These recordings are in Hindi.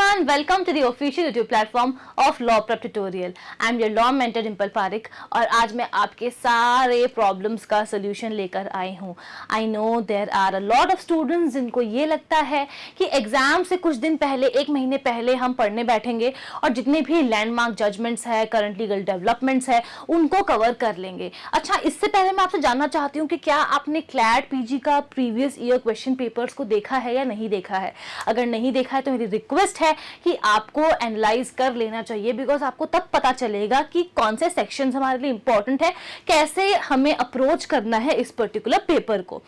everyone, welcome to the official YouTube platform of Law Prep Tutorial. I am your law mentor Dimple Parekh और आज मैं आपके सारे प्रॉब्लम्स का सोल्यूशन लेकर आई हूँ. I know there are a lot of students जिनको ये लगता है कि एग्जाम से कुछ दिन पहले, एक महीने पहले हम पढ़ने बैठेंगे और जितने भी लैंडमार्क जजमेंट्स है, करंट लीगल डेवलपमेंट्स है, उनको कवर कर लेंगे. अच्छा, इससे पहले मैं आपसे जानना चाहती हूँ कि क्या आपने क्लैट पीजी का प्रीवियस ईयर क्वेश्चन पेपर्स को देखा है या नहीं देखा है. अगर नहीं देखा है तो मेरी रिक्वेस्ट है कि आपको एनालाइज कर लेना चाहिए, बिकॉज आपको तब पता चलेगा कि कौन से सेक्शंस हमारे लिए इंपॉर्टेंट है, कैसे हमें अप्रोच करना है इस पर्टिकुलर पेपर को.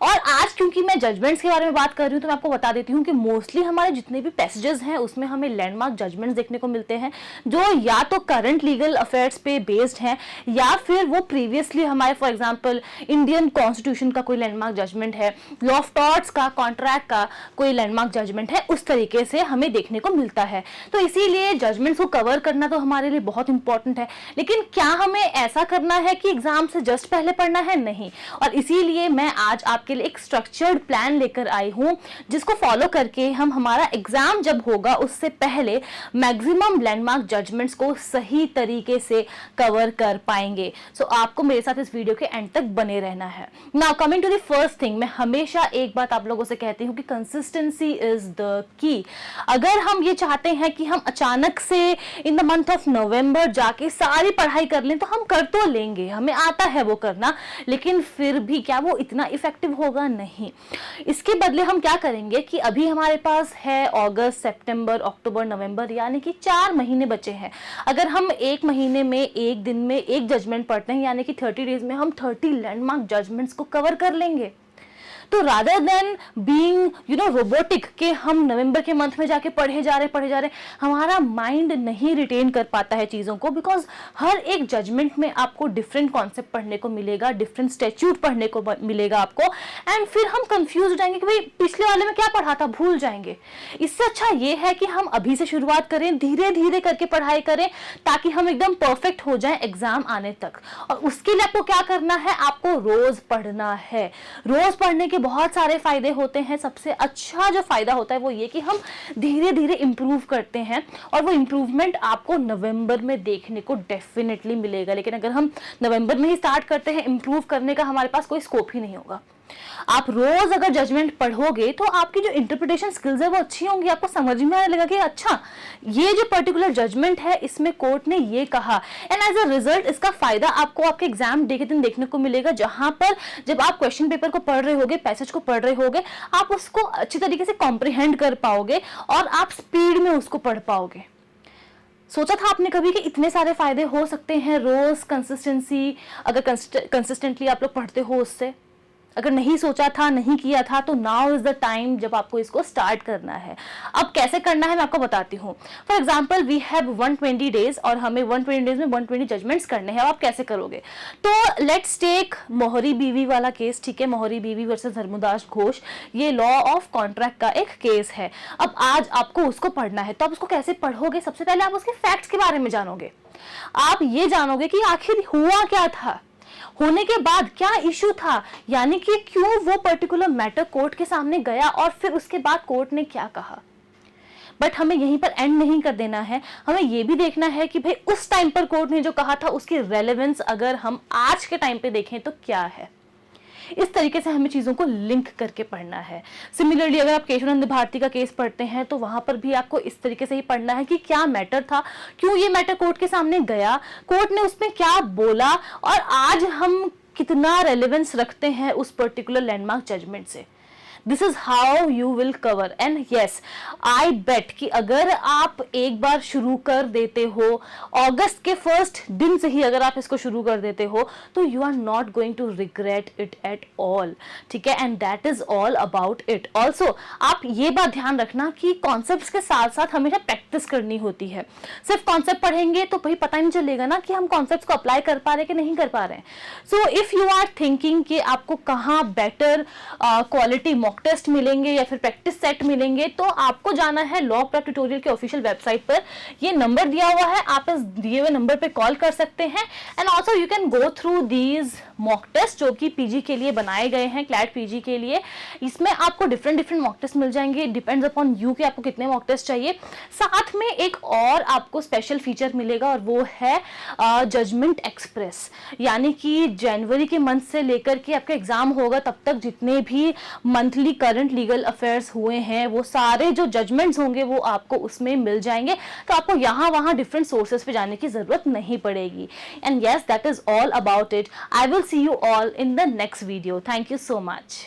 और आज क्योंकि मैं जजमेंट्स के बारे में बात कर रही हूँ तो मैं आपको बता देती हूँ कि मोस्टली हमारे जितने भी पैसेजेस हैं उसमें हमें लैंडमार्क जजमेंट्स देखने को मिलते हैं जो या तो करंट लीगल अफेयर्स पे बेस्ड हैं या फिर वो प्रीवियसली हमारे, फॉर एग्जाम्पल इंडियन कॉन्स्टिट्यूशन का कोई लैंडमार्क जजमेंट है, लॉ ऑफ टॉर्ट्स का, कॉन्ट्रैक्ट का कोई लैंडमार्क जजमेंट है, उस तरीके से हमें देखने को मिलता है. तो इसीलिए जजमेंट्स को कवर करना तो हमारे लिए बहुत इंपॉर्टेंट है. लेकिन क्या हमें ऐसा करना है कि एग्जाम से जस्ट पहले पढ़ना है? नहीं. और इसीलिए मैं आज आपके लिए एक स्ट्रक्चर्ड प्लान लेकर आई हूं जिसको फॉलो करके हम हमारा एग्जाम जब होगा उससे पहले मैक्सिमम लैंडमार्क जजमेंट्स को सही तरीके से कवर कर पाएंगे. सो आपको मेरे साथ इस वीडियो के एंड तक बने रहना है. Now coming to the first thing, मैं हमेशा एक बात आप लोगों से कहती हूँ कि कंसिस्टेंसी इज द की. अगर हम ये चाहते हैं कि हम अचानक से in the month of November जाके सारी पढ़ाई कर लें तो हम कर तो लेंगे, हमें आता है वो करना, लेकिन फिर भी क्या वो इतना इफेक्टिव होगा? नहीं. इसके बदले हम क्या करेंगे कि अभी हमारे पास है अगस्त, सितंबर, अक्टूबर, नवंबर, यानी कि 4 महीने बचे हैं. अगर हम एक महीने में एक दिन में एक जजमेंट पढ़ते हैं यानी कि 30 डेज में हम 30 लैंडमार्क जजमेंट्स को कवर कर लेंगे. तो रादर देन बीइंग रोबोटिक के हम नवंबर के मंथ में जाके पढ़े जा रहे, हमारा माइंड नहीं रिटेन कर पाता है चीज़ों को, बिकॉज हर एक जजमेंट में आपको डिफरेंट कॉन्सेप्ट पढ़ने को मिलेगा, डिफरेंट स्टैट्यूट पढ़ने को मिलेगा आपको, एंड फिर हम कंफ्यूज हो जाएंगे कि भाई पिछले वाले में क्या पढ़ा था, भूल जाएंगे. इससे अच्छा ये है कि हम अभी से शुरुआत करें, धीरे धीरे करके पढ़ाई करें ताकि हम एकदम परफेक्ट हो जाएं एग्जाम आने तक. और उसके लिए आपको क्या करना है, आपको रोज पढ़ना है. रोज पढ़ने के बहुत सारे फायदे होते हैं. सबसे अच्छा जो फायदा होता है वो ये कि हम धीरे धीरे इंप्रूव करते हैं और वो इंप्रूवमेंट आपको नवंबर में देखने को डेफिनेटली मिलेगा. लेकिन अगर हम नवंबर में ही स्टार्ट करते हैं, इंप्रूव करने का हमारे पास कोई स्कोप ही नहीं होगा. आप रोज अगर जजमेंट पढ़ोगे तो आपकी जो इंटरप्रिटेशन स्किल्स है वो अच्छी होंगी. आपको समझ में आने लगेगा कि अच्छा ये जो पर्टिकुलर जजमेंट है इसमें कोर्ट ने ये कहा, एंड एज अ रिजल्ट इसका फायदा आपको आपके एग्जाम डे के दिन देखने को मिलेगा, जहां पर जब आप क्वेश्चन पेपर को पढ़ रहे होगे, पैसेज को पढ़ रहे होगे, आप उसको अच्छी तरीके से कॉम्प्रिहेंड कर पाओगे और आप स्पीड में उसको पढ़ पाओगे. सोचा था आपने कभी कि इतने सारे फायदे हो सकते हैं रोज कंसिस्टेंसी, अगर कंसिस्टेंटली आप लोग पढ़ते हो उससे? अगर नहीं सोचा था, नहीं किया था, तो नाउ इज द टाइम जब आपको इसको स्टार्ट करना है. अब कैसे करना है मैं आपको बताती हूँ. For example we have 120 days और हमें 120 डेज में 120 जजमेंट्स करने हैं. आप कैसे करोगे? तो लेट्स टेक मोहरी बीवी वाला केस. ठीक है, मोहरी बीवी वर्सेस धर्मदास घोष, ये लॉ ऑफ कॉन्ट्रैक्ट का एक केस है. अब आज आपको उसको पढ़ना है, तो आप उसको कैसे पढ़ोगे? सबसे पहले आप उसके फैक्ट्स के बारे में जानोगे. आप ये जानोगे कि आखिर हुआ क्या था, होने के बाद क्या इशू था, यानी कि क्यों वो पर्टिकुलर मैटर कोर्ट के सामने गया और फिर उसके बाद कोर्ट ने क्या कहा. बट हमें यहीं पर एंड नहीं कर देना है. हमें ये भी देखना है कि भाई उस टाइम पर कोर्ट ने जो कहा था उसकी रेलेवेंस अगर हम आज के टाइम पे देखें तो क्या है. इस तरीके से हमें चीज़ों को लिंक करके पढ़ना है. सिमिलरली अगर आप केशवानंद भारती का केस पढ़ते हैं तो वहां पर भी आपको इस तरीके से ही पढ़ना है कि क्या मैटर था, क्यों ये मैटर कोर्ट के सामने गया, कोर्ट ने उसमें क्या बोला और आज हम कितना रेलेवेंस रखते हैं उस पर्टिकुलर लैंडमार्क जजमेंट से. This is how you will cover. And yes, I bet कि अगर आप एक बार शुरू कर देते हो, अगस्त के फर्स्ट दिन से ही अगर आप इसको शुरू कर देते हो, तो you are not going to regret it at all. ठीक है, and that is all about it. Also आप ये बात ध्यान रखना कि कॉन्सेप्ट्स के साथ साथ हमेशा प्रैक्टिस करनी होती है. सिर्फ कॉन्सेप्ट पढ़ेंगे तो भाई पता नहीं चलेगा ना कि हम कॉन्सेप्ट्स को अप्लाई कर पा रहे कि नहीं कर पा रहे हैं. So if you are thinking कि आपको कहाँ बेटर क्वालिटी मॉक टेस्ट मिलेंगे या फिर प्रैक्टिस सेट मिलेंगे, तो आपको जाना है लॉ प्रैप ट्यूटोरियल के ऑफिशियल वेबसाइट पर. ये नंबर दिया हुआ है, आप इस दिए हुए नंबर पे कॉल कर सकते हैं. And also you can go through these mock test जो कि पीजी के लिए बनाए गए हैं, क्लैट पीजी के लिए। इसमें आपको डिफरेंट मॉक टेस्ट मिल जाएंगे, डिपेंड्स अपॉन यू कि आपको कितने मॉक टेस्ट चाहिए। साथ में एक और आपको स्पेशल फीचर मिलेगा और वो है जजमेंट एक्सप्रेस, यानी कि जनवरी के मंथ से लेकर के आपका एग्जाम होगा तब तक जितने भी मंथली करंट लीगल अफेयर्स हुए हैं वो सारे जो जजमेंट्स होंगे वो आपको उसमें मिल जाएंगे, तो आपको यहाँ वहाँ डिफरेंट सोर्सेस पे जाने की जरूरत नहीं पड़ेगी। And yes, that is all about it. I will see you all in the next video. Thank you so much.